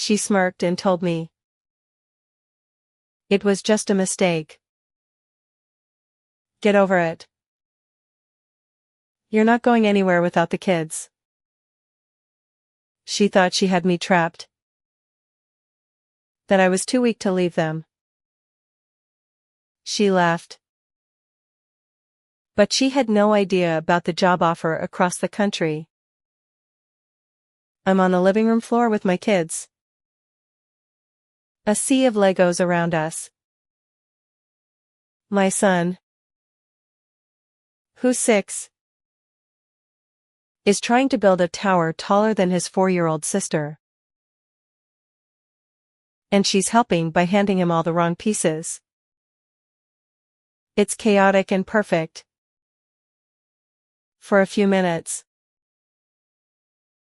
She smirked and told me it was just a mistake. Get over it. You're not going anywhere without the kids. She thought she had me trapped. That I was too weak to leave them. She laughed. But she had no idea about the job offer across the country. I'm on the living room floor with my kids. A sea of Legos around us. My son, who's 6, is trying to build a tower taller than his 4-year-old sister. And she's helping by handing him all the wrong pieces. It's chaotic and perfect. For a few minutes.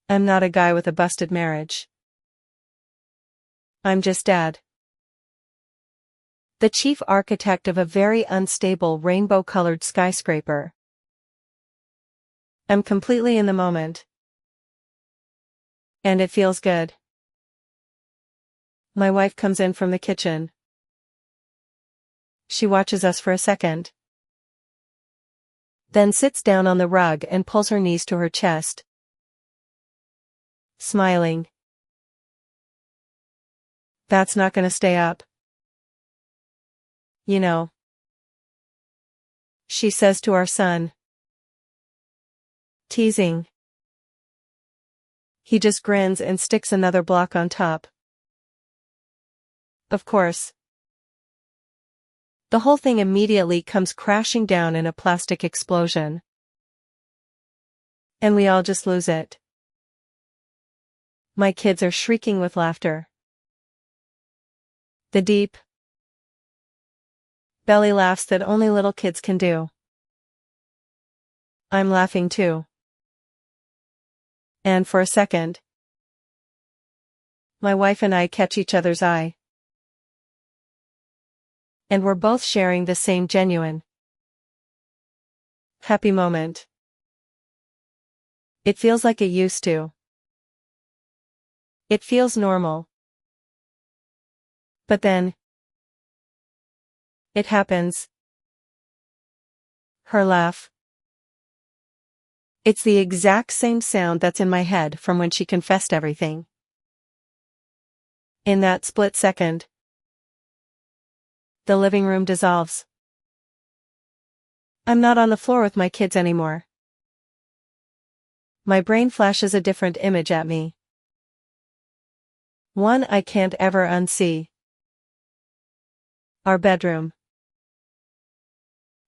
I'm not a guy with a busted marriage. I'm just Dad. The chief architect of a very unstable rainbow-colored skyscraper. I'm completely in the moment. And it feels good. My wife comes in from the kitchen. She watches us for a second. Then sits down on the rug and pulls her knees to her chest. Smiling. That's not gonna stay up. You know. She says to our son. Teasing. He just grins and sticks another block on top. Of course. The whole thing immediately comes crashing down in a plastic explosion. And we all just lose it. My kids are shrieking with laughter. The deep belly laughs that only little kids can do. I'm laughing too. And for a second, my wife and I catch each other's eye. And we're both sharing the same genuine, happy moment. It feels like it used to. It feels normal. But then, it happens. Her laugh. It's the exact same sound that's in my head from when she confessed everything. In that split second, the living room dissolves. I'm not on the floor with my kids anymore. My brain flashes a different image at me. One I can't ever unsee. Our bedroom.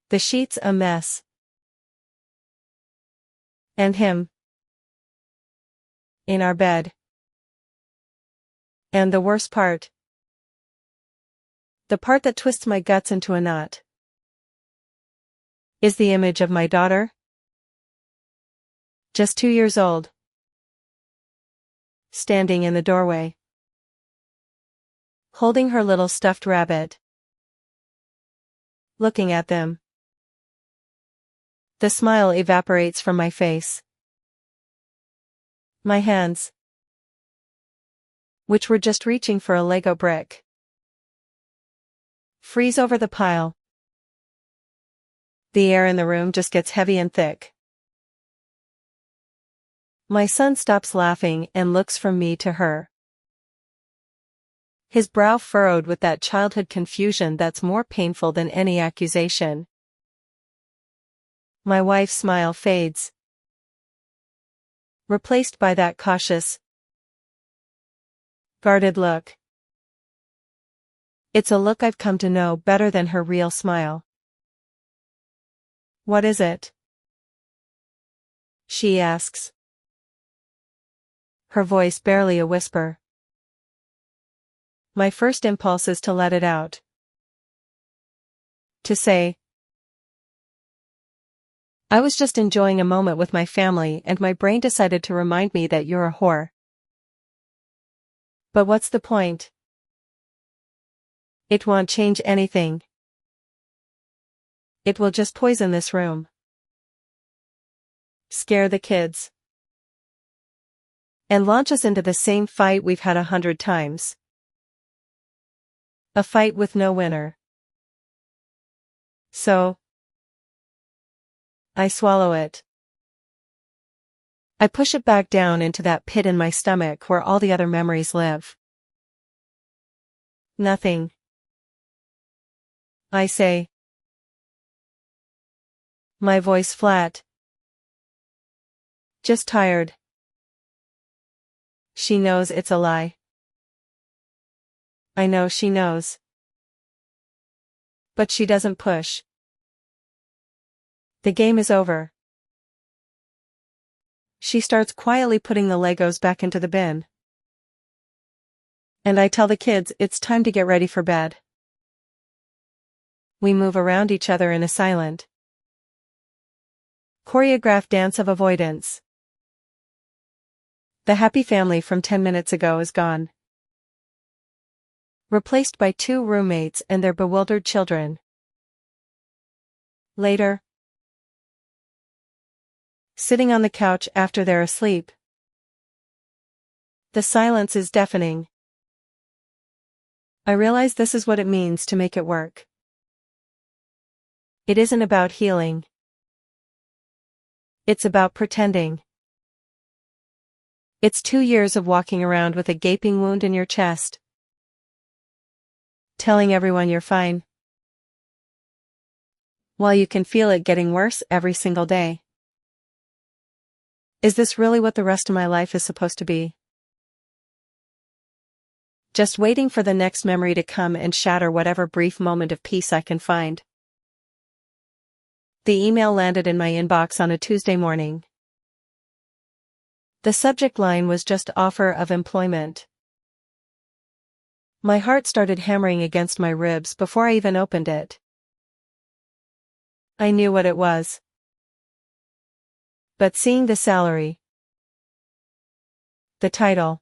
The sheets a mess. And him. In our bed. And the worst part. The part that twists my guts into a knot. Is the image of my daughter. Just 2 years old. Standing in the doorway. Holding her little stuffed rabbit. Looking at them. The smile evaporates from my face. My hands, which were just reaching for a Lego brick, freeze over the pile. The air in the room just gets heavy and thick. My son stops laughing and looks from me to her. His brow furrowed with that childhood confusion that's more painful than any accusation. My wife's smile fades, replaced by that cautious, guarded look. It's a look I've come to know better than her real smile. What is it? She asks. Her voice barely a whisper. My first impulse is to let it out. To say, I was just enjoying a moment with my family and my brain decided to remind me that you're a whore. But what's the point? It won't change anything. It will just poison this room. Scare the kids. and launch us into the same fight we've had 100 times. A fight with no winner. So, I swallow it. I push it back down into that pit in my stomach where all the other memories live. Nothing. I say. My voice flat. Just tired. She knows it's a lie. I know she knows. But she doesn't push. The game is over. She starts quietly putting the Legos back into the bin. And I tell the kids it's time to get ready for bed. We move around each other in a silent, choreographed dance of avoidance. The happy family from 10 minutes ago is gone. Replaced by 2 roommates and their bewildered children. Later, sitting on the couch after they're asleep. The silence is deafening. I realize this is what it means to make it work. It isn't about healing. It's about pretending. It's 2 years of walking around with a gaping wound in your chest. Telling everyone you're fine. While you can feel it getting worse every single day. Is this really what the rest of my life is supposed to be? Just waiting for the next memory to come and shatter whatever brief moment of peace I can find. The email landed in my inbox on a Tuesday morning. The subject line was just offer of employment. My heart started hammering against my ribs before I even opened it. I knew what it was. But seeing the salary, the title,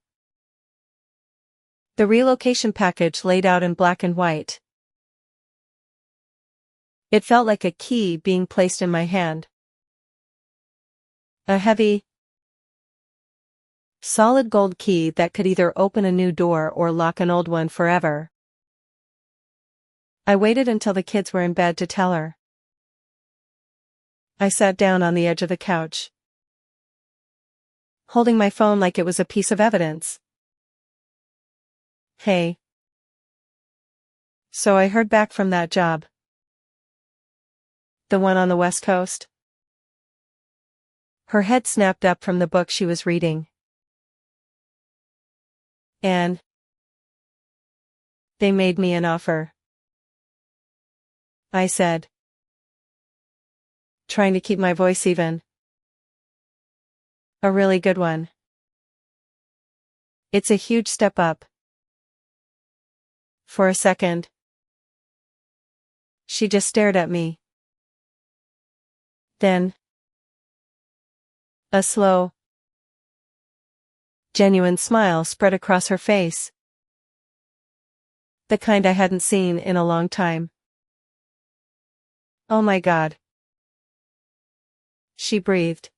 the relocation package laid out in black and white, it felt like a key being placed in my hand. A heavy, solid gold key that could either open a new door or lock an old one forever. I waited until the kids were in bed to tell her. I sat down on the edge of the couch, holding my phone like it was a piece of evidence. Hey. So I heard back from that job. The one on the West Coast? Her head snapped up from the book she was reading. And they made me an offer. I said, trying to keep my voice even. A really good one. It's a huge step up. For a second, she just stared at me. Then, a slow, genuine smile spread across her face. The kind I hadn't seen in a long time. Oh my God. She breathed.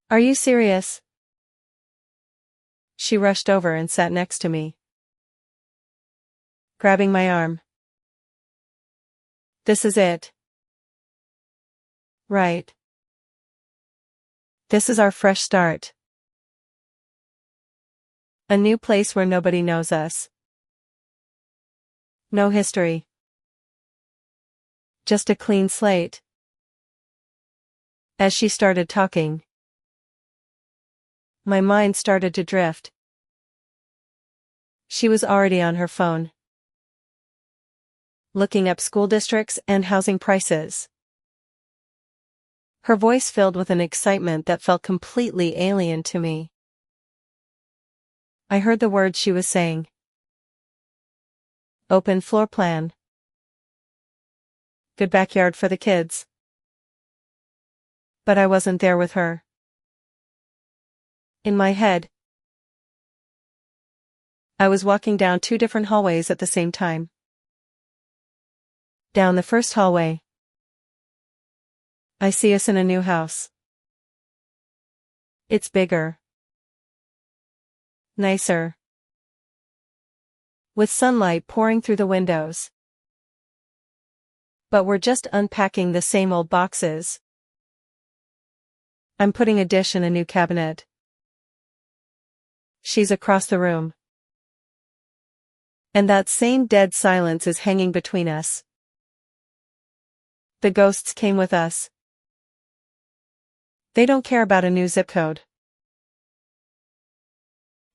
Are you serious? She rushed over and sat next to me, grabbing my arm. This is it. Right. This is our fresh start. A new place where nobody knows us. No history. Just a clean slate. As she started talking, my mind started to drift. She was already on her phone, looking up school districts and housing prices. Her voice filled with an excitement that felt completely alien to me. I heard the words she was saying. Open floor plan. Good backyard for the kids. But I wasn't there with her. In my head, I was walking down 2 different hallways at the same time. Down the first hallway, I see us in a new house. It's bigger. nicer. With sunlight pouring through the windows. But we're just unpacking the same old boxes. I'm putting a dish in a new cabinet. She's across the room. And that same dead silence is hanging between us. The ghosts came with us. They don't care about a new zip code.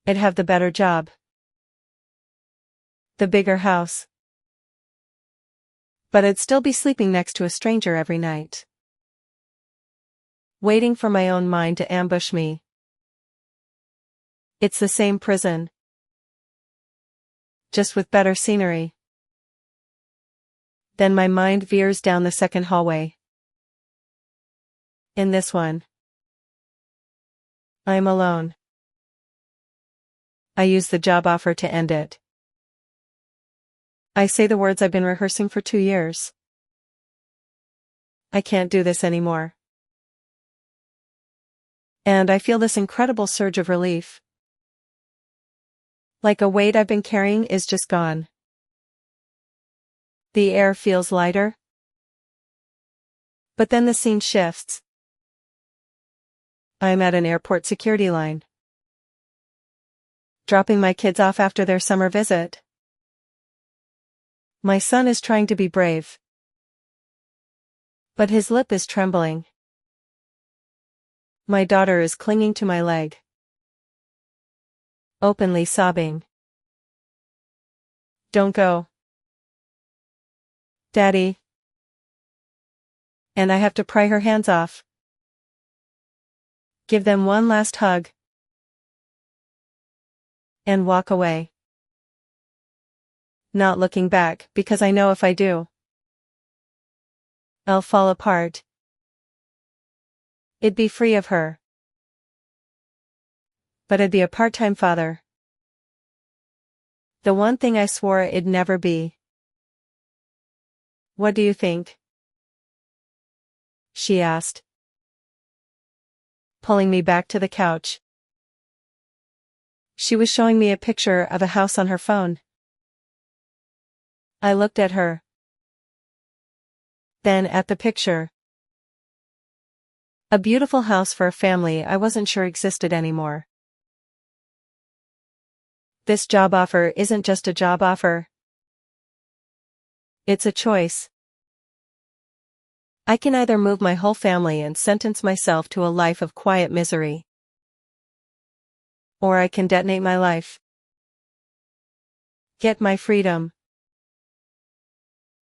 I'd have the better job. The bigger house. But I'd still be sleeping next to a stranger every night. Waiting for my own mind to ambush me. It's the same prison. Just with better scenery. Then my mind veers down the second hallway. In this one, I'm alone. I use the job offer to end it. I say the words I've been rehearsing for 2 years. I can't do this anymore. And I feel this incredible surge of relief. Like a weight I've been carrying is just gone. The air feels lighter. But then the scene shifts. I'm at an airport security line. Dropping my kids off after their summer visit. My son is trying to be brave. But his lip is trembling. My daughter is clinging to my leg. Openly sobbing. Don't go. Daddy. And I have to pry her hands off. Give them one last hug. And walk away. Not looking back, because I know if I do, I'll fall apart. I'd be free of her. But I'd be a part-time father. The one thing I swore I'd never be. What do you think? She asked, pulling me back to the couch. She was showing me a picture of a house on her phone. I looked at her. Then at the picture. A beautiful house for a family I wasn't sure existed anymore. This job offer isn't just a job offer. It's a choice. I can either move my whole family and sentence myself to a life of quiet misery. Or I can detonate my life. Get my freedom.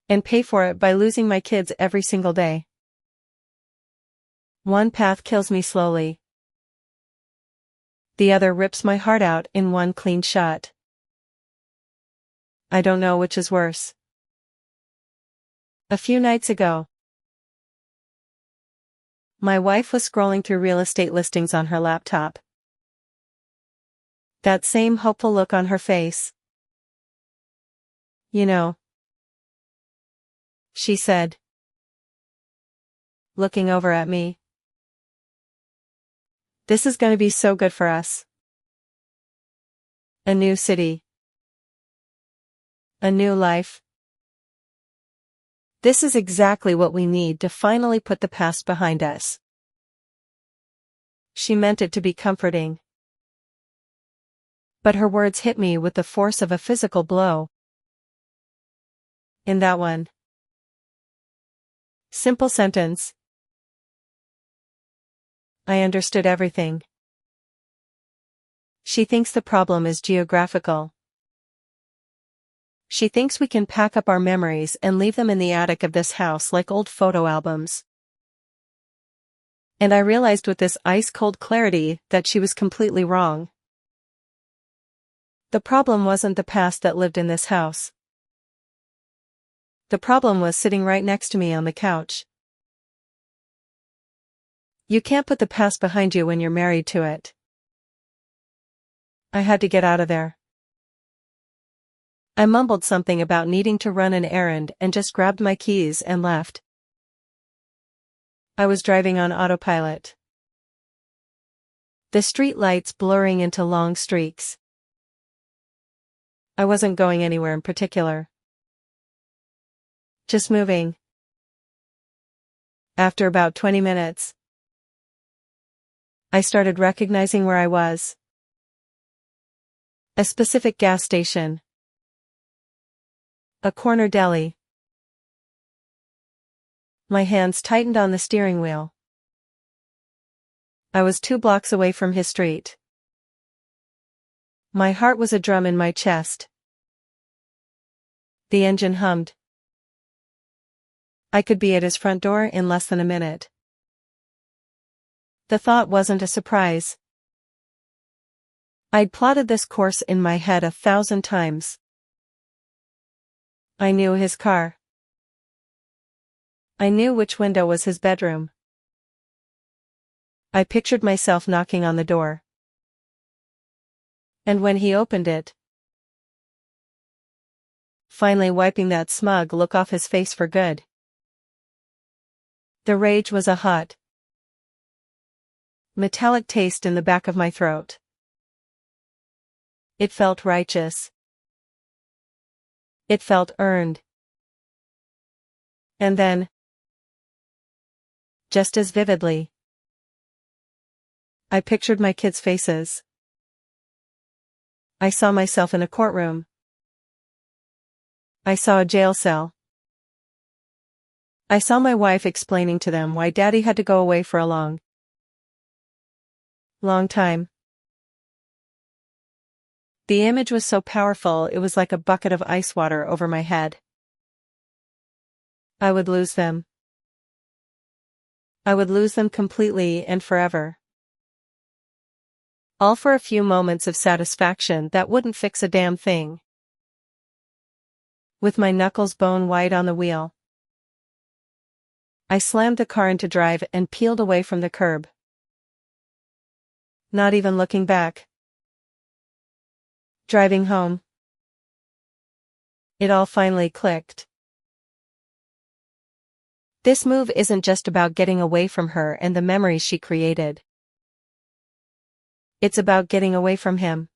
And pay for it by losing my kids every single day. One path kills me slowly. The other rips my heart out in one clean shot. I don't know which is worse. A few nights ago, my wife was scrolling through real estate listings on her laptop. That same hopeful look on her face. You know, she said, looking over at me. This is going to be so good for us. A new city. A new life. This is exactly what we need to finally put the past behind us. She meant it to be comforting. But her words hit me with the force of a physical blow. In that one simple sentence, I understood everything. She thinks the problem is geographical. She thinks we can pack up our memories and leave them in the attic of this house like old photo albums. And I realized with this ice-cold clarity that she was completely wrong. The problem wasn't the past that lived in this house. The problem was sitting right next to me on the couch. You can't put the past behind you when you're married to it. I had to get out of there. I mumbled something about needing to run an errand and just grabbed my keys and left. I was driving on autopilot. The street lights blurring into long streaks. I wasn't going anywhere in particular. Just moving. After about 20 minutes, I started recognizing where I was. A specific gas station. A corner deli. My hands tightened on the steering wheel. I was 2 blocks away from his street. My heart was a drum in my chest. The engine hummed. I could be at his front door in less than a minute. The thought wasn't a surprise. I'd plotted this course in my head 1,000 times. I knew his car. I knew which window was his bedroom. I pictured myself knocking on the door. And when he opened it, finally wiping that smug look off his face for good. The rage was a hot, metallic taste in the back of my throat. It felt righteous. It felt earned. And then, just as vividly, I pictured my kids' faces. I saw myself in a courtroom. I saw a jail cell. I saw my wife explaining to them why Daddy had to go away for a long time. The image was so powerful it was like a bucket of ice water over my head. I would lose them. I would lose them completely and forever. All for a few moments of satisfaction that wouldn't fix a damn thing. With my knuckles bone white on the wheel, I slammed the car into drive and peeled away from the curb. Not even looking back. Driving home, it all finally clicked. This move isn't just about getting away from her and the memories she created. It's about getting away from him.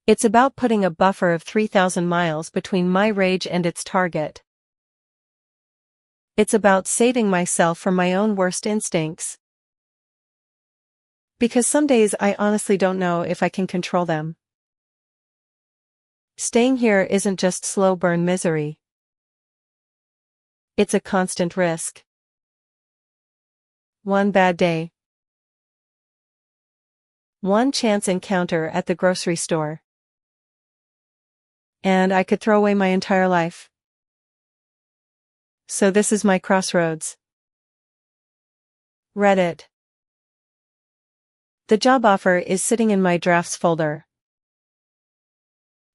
It's about putting a buffer of 3,000 miles between my rage and its target. It's about saving myself from my own worst instincts. Because some days I honestly don't know if I can control them. Staying here isn't just slow burn misery. It's a constant risk. One bad day. One chance encounter at the grocery store. And I could throw away my entire life. So this is my crossroads. Reddit. The job offer is sitting in my drafts folder.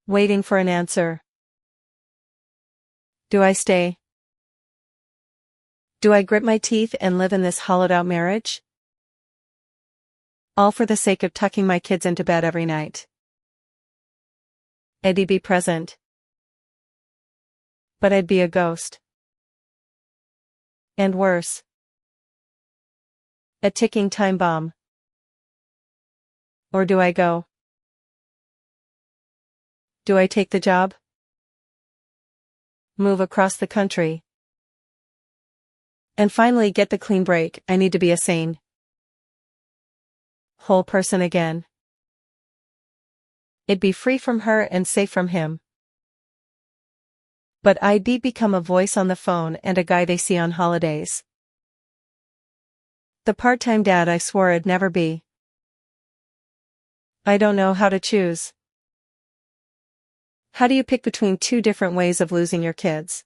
Waiting for an answer. Do I stay? Do I grit my teeth and live in this hollowed-out marriage? All for the sake of tucking my kids into bed every night. I'd be present. But I'd be a ghost. And worse. A ticking time bomb. Or do I go? Do I take the job? Move across the country? And finally get the clean break I need to be a sane, whole person again. It'd be free from her and safe from him. But I'd become a voice on the phone and a guy they see on holidays. The part-time dad I swore I'd never be. I don't know how to choose. How do you pick between 2 different ways of losing your kids?